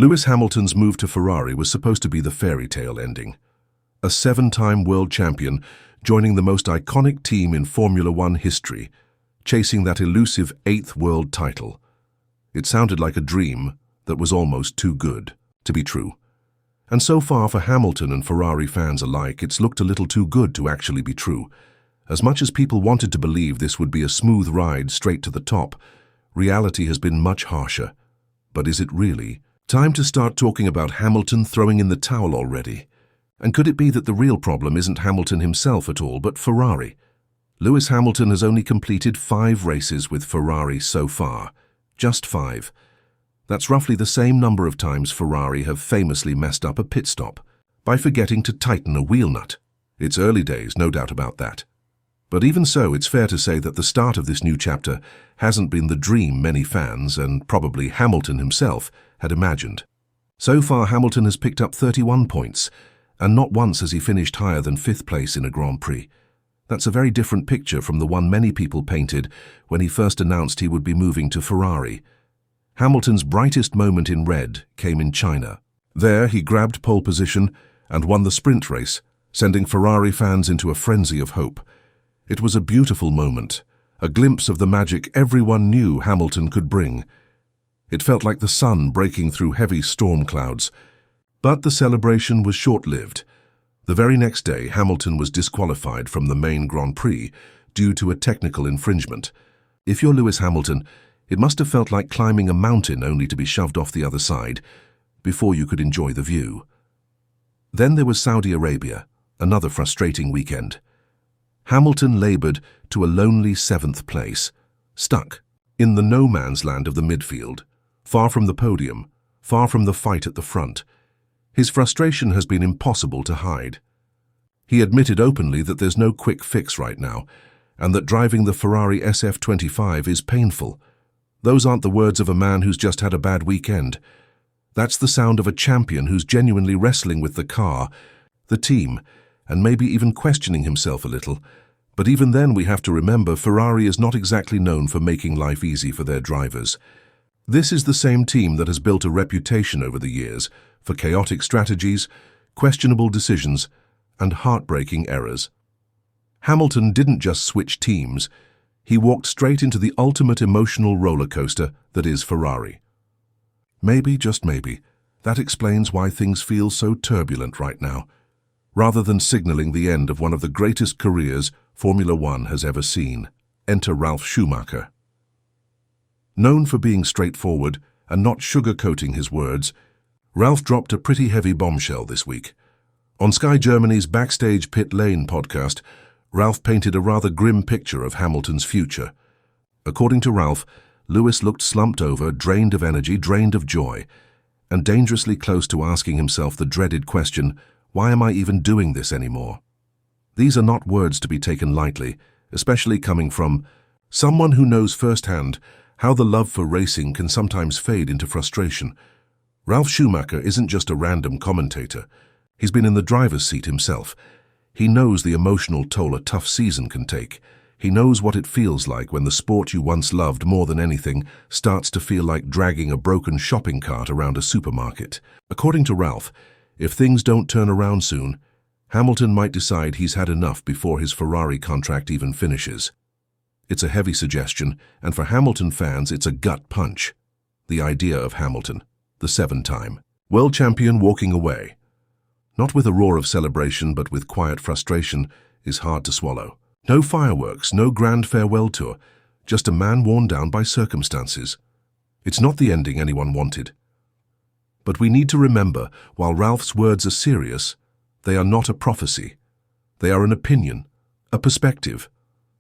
Lewis Hamilton's move to Ferrari was supposed to be the fairy tale ending. A 7-time world champion joining the most iconic team in Formula One history, chasing that elusive 8th world title. It sounded like a dream that was almost too good to be true. And so far for Hamilton and Ferrari fans alike, it's looked a little too good to actually be true. As much as people wanted to believe this would be a smooth ride straight to the top, reality has been much harsher. But is it really? Time to start talking about Hamilton throwing in the towel already. And could it be that the real problem isn't Hamilton himself at all, but Ferrari? Lewis Hamilton has only completed 5 races with Ferrari so far. Just 5. That's roughly the same number of times Ferrari have famously messed up a pit stop by forgetting to tighten a wheel nut. It's early days, no doubt about that. But even so, it's fair to say that the start of this new chapter hasn't been the dream many fans, and probably Hamilton himself, had imagined. So far, Hamilton has picked up 31 points, and not once has he finished higher than 5th place in a Grand Prix. That's a very different picture from the one many people painted when he first announced he would be moving to Ferrari. Hamilton's brightest moment in red came in China. There, he grabbed pole position and won the sprint race, sending Ferrari fans into a frenzy of hope. It was a beautiful moment, a glimpse of the magic everyone knew Hamilton could bring. It felt like the sun breaking through heavy storm clouds. But the celebration was short-lived. The very next day, Hamilton was disqualified from the main Grand Prix due to a technical infringement. If you're Lewis Hamilton, it must have felt like climbing a mountain only to be shoved off the other side before you could enjoy the view. Then there was Saudi Arabia, another frustrating weekend. Hamilton labored to a lonely 7th place, stuck in the no-man's land of the midfield, far from the podium, far from the fight at the front. His frustration has been impossible to hide. He admitted openly that there's no quick fix right now, and that driving the Ferrari SF25 is painful. Those aren't the words of a man who's just had a bad weekend. That's the sound of a champion who's genuinely wrestling with the car, the team, and maybe even questioning himself a little. But even then, we have to remember Ferrari is not exactly known for making life easy for their drivers. This is the same team that has built a reputation over the years for chaotic strategies, questionable decisions, and heartbreaking errors. Hamilton didn't just switch teams, he walked straight into the ultimate emotional roller coaster that is Ferrari. Maybe, just maybe, that explains why things feel so turbulent right now, rather than signaling the end of one of the greatest careers Formula One has ever seen. Enter Ralf Schumacher. Known for being straightforward and not sugarcoating his words, Ralf dropped a pretty heavy bombshell this week. On Sky Germany's Backstage Pit Lane podcast, Ralf painted a rather grim picture of Hamilton's future. According to Ralf, Lewis looked slumped over, drained of energy, drained of joy, and dangerously close to asking himself the dreaded question, why am I even doing this anymore? These are not words to be taken lightly, especially coming from someone who knows firsthand how the love for racing can sometimes fade into frustration. Ralf Schumacher isn't just a random commentator. He's been in the driver's seat himself. He knows the emotional toll a tough season can take. He knows what it feels like when the sport you once loved more than anything starts to feel like dragging a broken shopping cart around a supermarket. According to Ralf, if things don't turn around soon, Hamilton might decide he's had enough before his Ferrari contract even finishes. It's a heavy suggestion, and for Hamilton fans, it's a gut punch. The idea of Hamilton, the 7-time world champion, walking away, not with a roar of celebration but with quiet frustration, is hard to swallow. No fireworks, no grand farewell tour, just a man worn down by circumstances. It's not the ending anyone wanted. But we need to remember, while Ralph's words are serious, they are not a prophecy. They are an opinion, a perspective,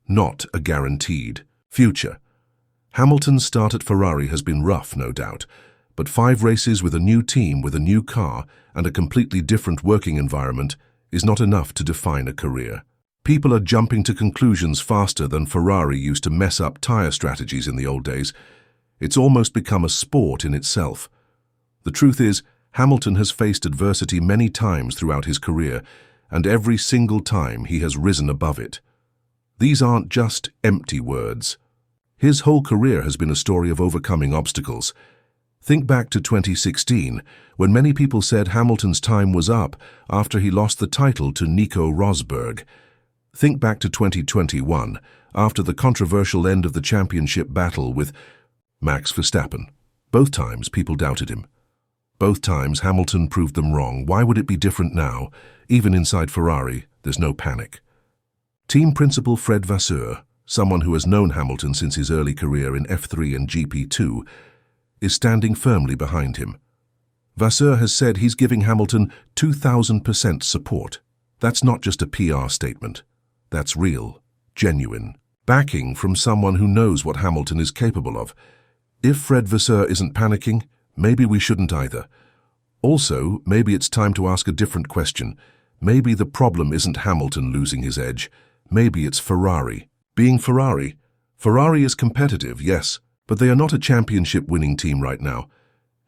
not a guaranteed future. Hamilton's start at Ferrari has been rough, no doubt, but 5 races with a new team, with a new car, and a completely different working environment is not enough to define a career. People are jumping to conclusions faster than Ferrari used to mess up tire strategies in the old days. It's almost become a sport in itself. The truth is, Hamilton has faced adversity many times throughout his career, and every single time he has risen above it. These aren't just empty words. His whole career has been a story of overcoming obstacles. Think back to 2016, when many people said Hamilton's time was up after he lost the title to Nico Rosberg. Think back to 2021, after the controversial end of the championship battle with Max Verstappen. Both times people doubted him. Both times Hamilton proved them wrong. Why would it be different now? Even inside Ferrari, there's no panic. Team principal Fred Vasseur, someone who has known Hamilton since his early career in F3 and GP2, is standing firmly behind him. Vasseur has said he's giving Hamilton 2,000% support. That's not just a PR statement. That's real, genuine, backing from someone who knows what Hamilton is capable of. If Fred Vasseur isn't panicking, maybe we shouldn't either. Also, maybe it's time to ask a different question. Maybe the problem isn't Hamilton losing his edge. Maybe it's Ferrari. Being Ferrari. Ferrari is competitive, yes, but they are not a championship-winning team right now.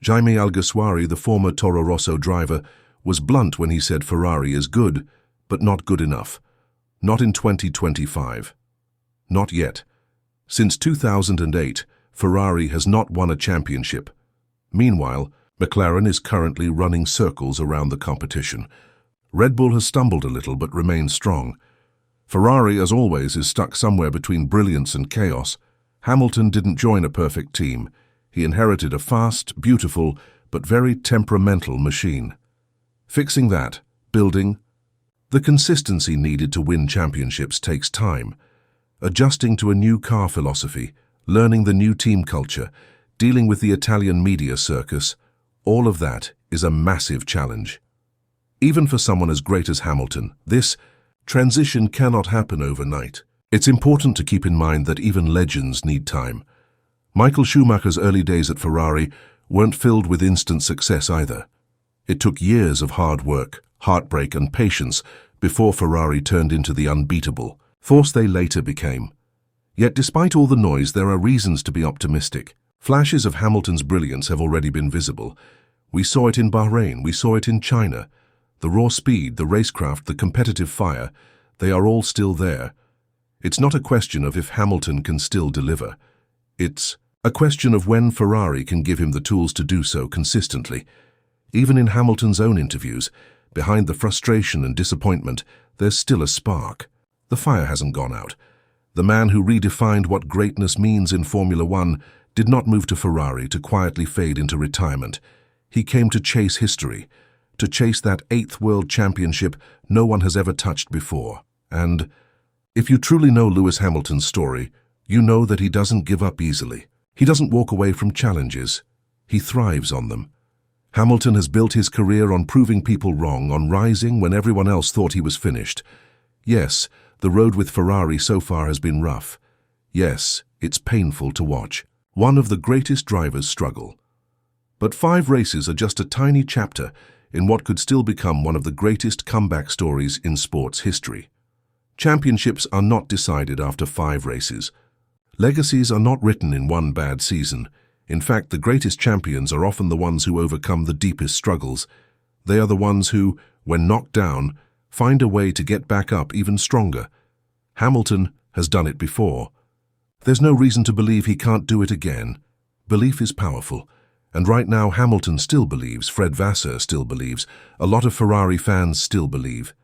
Jaime Alguersuari, the former Toro Rosso driver, was blunt when he said Ferrari is good, but not good enough. Not in 2025. Not yet. Since 2008, Ferrari has not won a championship. Meanwhile, McLaren is currently running circles around the competition. Red Bull has stumbled a little but remains strong. Ferrari, as always, is stuck somewhere between brilliance and chaos. Hamilton didn't join a perfect team. He inherited a fast, beautiful, but very temperamental machine. Fixing that, building, the consistency needed to win championships takes time. Adjusting to a new car philosophy, learning the new team culture, dealing with the Italian media circus, all of that is a massive challenge. Even for someone as great as Hamilton, this transition cannot happen overnight. It's important to keep in mind that even legends need time. Michael Schumacher's early days at Ferrari weren't filled with instant success either. It took years of hard work, heartbreak and patience before Ferrari turned into the unbeatable force they later became. Yet despite all the noise, there are reasons to be optimistic. Flashes of Hamilton's brilliance have already been visible. We saw it in Bahrain, we saw it in China. The raw speed, the racecraft, the competitive fire, they are all still there. It's not a question of if Hamilton can still deliver. It's a question of when Ferrari can give him the tools to do so consistently. Even in Hamilton's own interviews, behind the frustration and disappointment, there's still a spark. The fire hasn't gone out. The man who redefined what greatness means in Formula One did not move to Ferrari to quietly fade into retirement. He came to chase history, to chase that 8th world championship no one has ever touched before. And if you truly know Lewis Hamilton's story, you know that he doesn't give up easily. He doesn't walk away from challenges. He thrives on them. Hamilton has built his career on proving people wrong, on rising when everyone else thought he was finished. Yes, the road with Ferrari so far has been rough. Yes, it's painful to watch. One of the greatest drivers struggle. But 5 races are just a tiny chapter in what could still become one of the greatest comeback stories in sports history. Championships are not decided after 5 races. Legacies are not written in one bad season. In fact, the greatest champions are often the ones who overcome the deepest struggles. They are the ones who, when knocked down, find a way to get back up even stronger. Hamilton has done it before. There's no reason to believe he can't do it again. Belief is powerful. And right now Hamilton still believes, Fred Vasseur still believes, a lot of Ferrari fans still believe.